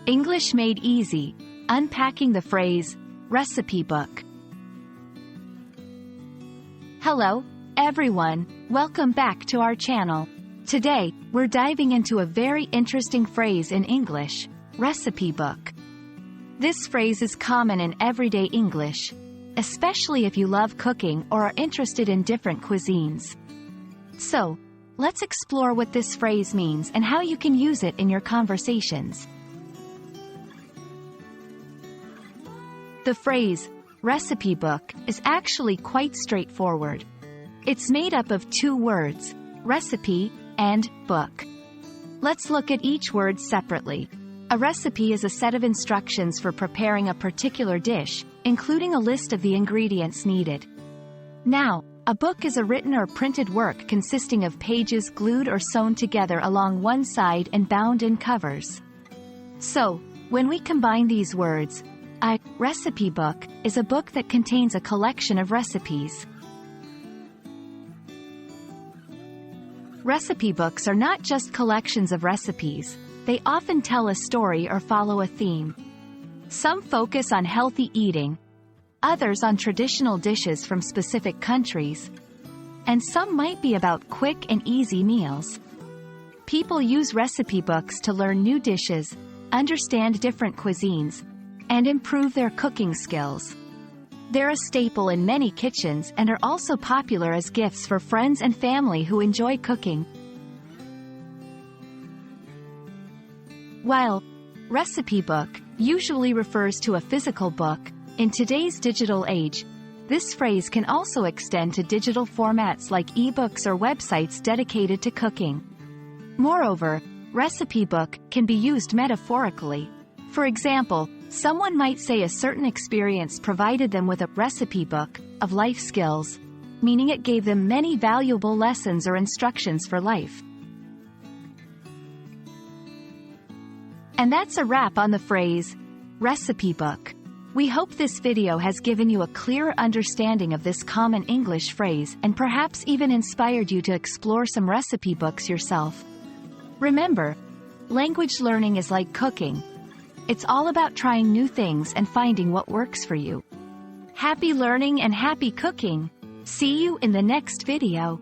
English Made Easy, Unpacking the Phrase, Recipe Book. Hello, everyone, welcome back to our channel. Today, we're diving into a very interesting phrase in English, recipe book. This phrase is common in everyday English, especially if you love cooking or are interested in different cuisines. So, let's explore what this phrase means and how you can use it in your conversations. The phrase, recipe book, is actually quite straightforward. It's made up of two words, recipe and book. Let's look at each word separately. A recipe is a set of instructions for preparing a particular dish, including a list of the ingredients needed. Now, a book is a written or printed work consisting of pages glued or sewn together along one side and bound in covers. So, when we combine these words, a recipe book is a book that contains a collection of recipes. Recipe books are not just collections of recipes, they often tell a story or follow a theme. Some focus on healthy eating, others on traditional dishes from specific countries, and some might be about quick and easy meals. People use recipe books to learn new dishes, understand different cuisines, and improve their cooking skills. They're a staple in many kitchens and are also popular as gifts for friends and family who enjoy cooking. While recipe book usually refers to a physical book, in today's digital age, this phrase can also extend to digital formats like ebooks or websites dedicated to cooking. Moreover, recipe book can be used metaphorically. For example, someone might say a certain experience provided them with a recipe book of life skills, meaning it gave them many valuable lessons or instructions for life. And that's a wrap on the phrase, recipe book. We hope this video has given you a clearer understanding of this common English phrase and perhaps even inspired you to explore some recipe books yourself. Remember, language learning is like cooking. It's all about trying new things and finding what works for you. Happy learning and happy cooking! See you in the next video.